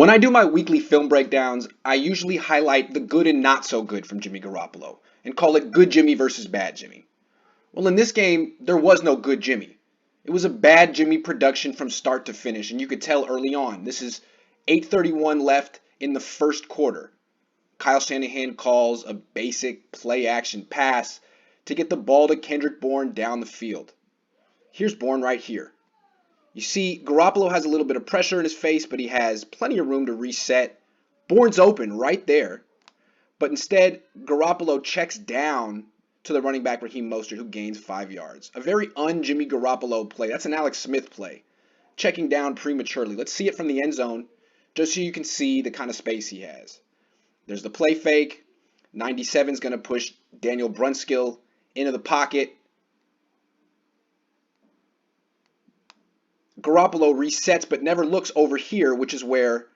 When I do my weekly film breakdowns, I usually highlight the good and not so good from Jimmy Garoppolo and call it good Jimmy versus bad Jimmy. Well, in this game, there was no good Jimmy. It was a bad Jimmy production from start to finish, and you could tell early on. This is 8:31 left in the first quarter. Kyle Shanahan calls a basic play action pass to get the ball to Kendrick Bourne down the field. Here's Bourne right here. You see, Garoppolo has a little bit of pressure in his face, but he has plenty of room to reset. Bourne's open right there. But instead, Garoppolo checks down to the running back Raheem Mostert, who gains 5 yards. A very un-Jimmy Garoppolo play. That's an Alex Smith play. Checking down prematurely. Let's see it from the end zone, just so you can see the kind of space he has. There's the play fake. 97 is going to push Daniel Brunskill into the pocket. Garoppolo resets but never looks over here, which is where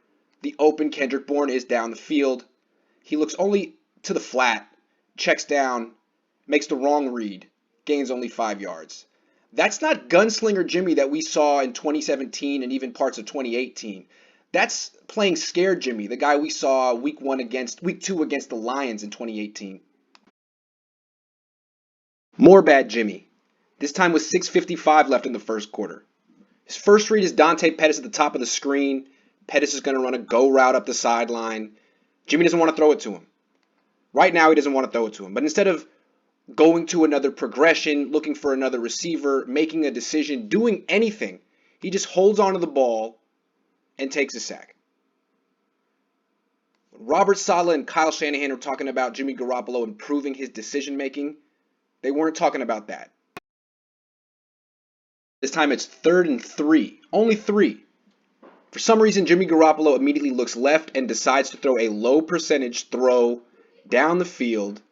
the open Kendrick Bourne is down the field. He looks only to the flat, checks down, makes the wrong read, gains only 5 yards. That's not gunslinger Jimmy that we saw in 2017 and even parts of 2018. That's playing scared Jimmy, the guy we saw week 2 against the Lions in 2018. More bad Jimmy. This time with 6:55 left in the first quarter. His first read is Dante Pettis at the top of the screen. Pettis is going to run a go route up the sideline. Jimmy doesn't want to throw it to him. Right now, he doesn't want to throw it to him. But instead of going to another progression, looking for another receiver, making a decision, doing anything, he just holds onto the ball and takes a sack. Robert Saleh and Kyle Shanahan are talking about Jimmy Garoppolo improving his decision making. They weren't talking about that. This time it's 3rd and 3. Only 3. For some reason, Jimmy Garoppolo immediately looks left and decides to throw a low percentage throw down the field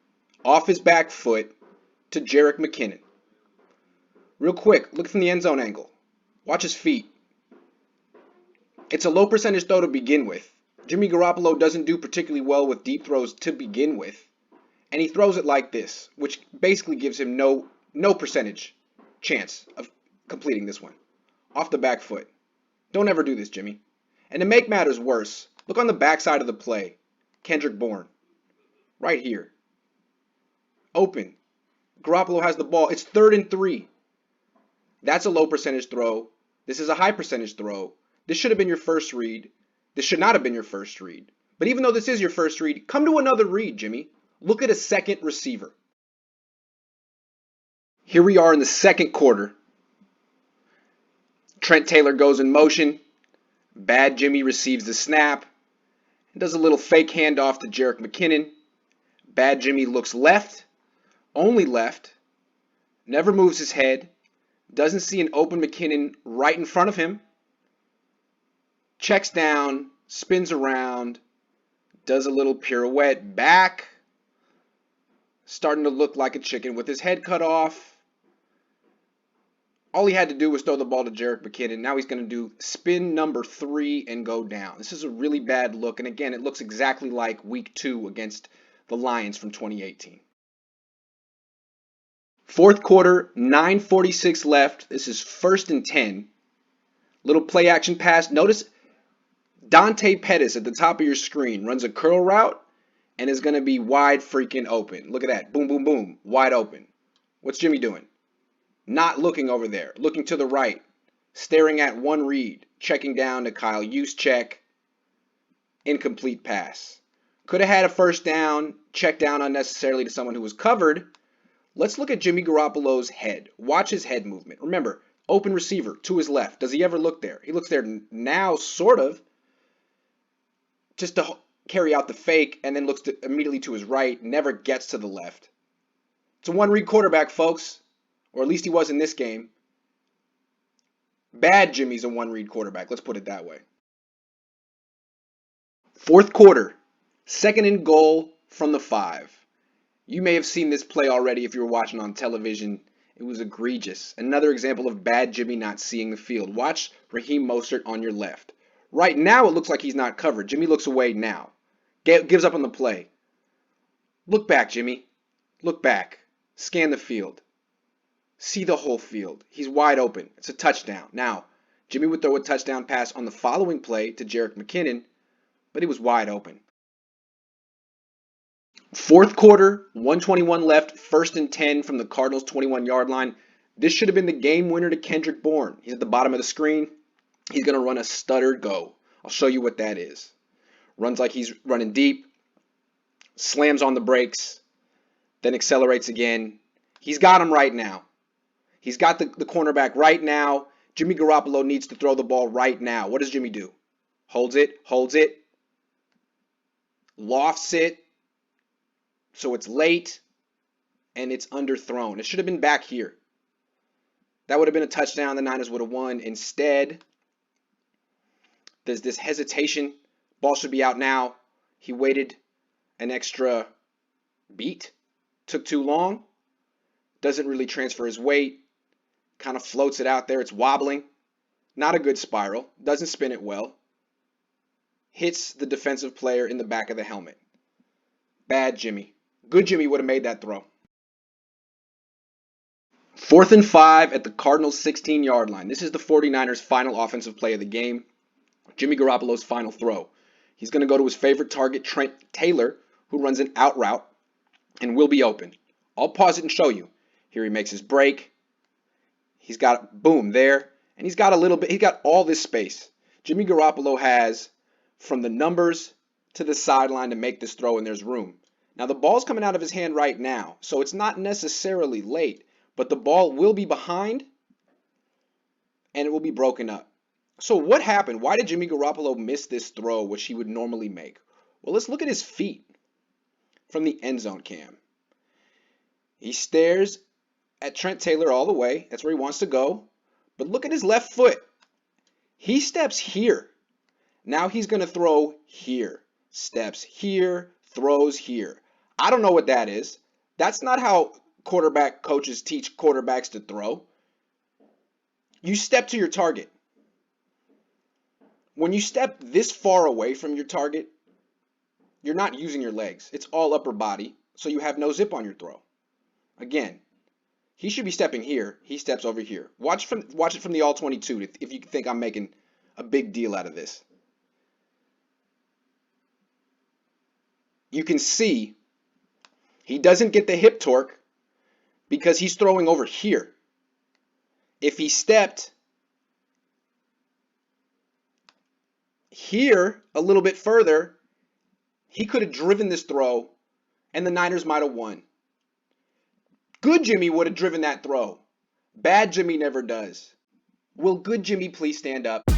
off his back foot to Jerick McKinnon. Real quick, look from the end zone angle. Watch his feet. It's a low percentage throw to begin with. Jimmy Garoppolo doesn't do particularly well with deep throws to begin with. And he throws it like this, which basically gives him no percentage chance of completing this one. Off the back foot. Don't ever do this, Jimmy. And to make matters worse, look on the backside of the play. Kendrick Bourne. Right here. Open. Garoppolo has the ball. It's 3rd and 3. That's a low percentage throw. This is a high percentage throw. This should have been your first read. This should not have been your first read. But even though this is your first read, come to another read, Jimmy. Look at a second receiver. Here we are in the second quarter. Trent Taylor goes in motion. Bad Jimmy receives the snap and does a little fake handoff to Jerick McKinnon. Bad Jimmy looks left, only left, never moves his head, doesn't see an open McKinnon right in front of him, checks down, spins around, does a little pirouette back, starting to look like a chicken with his head cut off. All he had to do was throw the ball to Jerick McKinnon. Now he's going to do spin number 3 and go down. This is a really bad look. And again, it looks exactly like week 2 against the Lions from 2018. Fourth quarter, 9:46 left. This is 1st and 10. Little play action pass. Notice Dante Pettis at the top of your screen runs a curl route and is going to be wide freaking open. Look at that. Boom, boom, boom. Wide open. What's Jimmy doing? Not looking over there, looking to the right, staring at one read, checking down to Kyle Juszczyk, incomplete pass. Could have had a first down, checked down unnecessarily to someone who was covered. Let's look at Jimmy Garoppolo's head. Watch his head movement. Remember, open receiver to his left. Does he ever look there? He looks there now, sort of, just to carry out the fake, and then looks immediately to his right, never gets to the left. It's a one-read quarterback, folks. Or at least he was in this game. Bad Jimmy's a one-read quarterback. Let's put it that way. Fourth quarter. 2nd and goal from the 5. You may have seen this play already if you were watching on television. It was egregious. Another example of bad Jimmy not seeing the field. Watch Raheem Mostert on your left. Right now it looks like he's not covered. Jimmy looks away now. Gives up on the play. Look back, Jimmy. Look back. Scan the field. See the whole field. He's wide open. It's a touchdown. Now, Jimmy would throw a touchdown pass on the following play to Jerick McKinnon, but he was wide open. Fourth quarter, 121 left, 1st and 10 from the Cardinals' 21-yard line. This should have been the game winner to Kendrick Bourne. He's at the bottom of the screen. He's going to run a stuttered go. I'll show you what that is. Runs like he's running deep, slams on the brakes, then accelerates again. He's got him right now. He's got the cornerback right now. Jimmy Garoppolo needs to throw the ball right now. What does Jimmy do? Holds it, lofts it, so it's late, and it's underthrown. It should have been back here. That would have been a touchdown. The Niners would have won. Instead, there's this hesitation. Ball should be out now. He waited an extra beat. Took too long. Doesn't really transfer his weight. Kind of floats it out there. It's wobbling. Not a good spiral. Doesn't spin it well. Hits the defensive player in the back of the helmet. Bad Jimmy. Good Jimmy would have made that throw. 4th and 5 at the Cardinals' 16-yard line. This is the 49ers' final offensive play of the game. Jimmy Garoppolo's final throw. He's going to go to his favorite target, Trent Taylor, who runs an out route and will be open. I'll pause it and show you. Here he makes his break. He's got, boom, there. And he's got a little bit, he's got all this space. Jimmy Garoppolo has from the numbers to the sideline to make this throw, and there's room. Now, the ball's coming out of his hand right now, so it's not necessarily late, but the ball will be behind, and it will be broken up. So what happened? Why did Jimmy Garoppolo miss this throw, which he would normally make? Well, let's look at his feet from the end zone cam. He stares at Trent Taylor all the way. That's where he wants to go. But look at his left foot. He steps here. Now he's going to throw here. Steps here, throws here. I don't know what that is. That's not how quarterback coaches teach quarterbacks to throw. You step to your target. When you step this far away from your target, you're not using your legs. It's all upper body, so you have no zip on your throw. Again, he should be stepping here. He steps over here. Watch it from the all-22 if you think I'm making a big deal out of this. You can see he doesn't get the hip torque because he's throwing over here. If he stepped here a little bit further, he could have driven this throw and the Niners might have won. Good Jimmy would have driven that throw. Bad Jimmy never does. Will good Jimmy please stand up?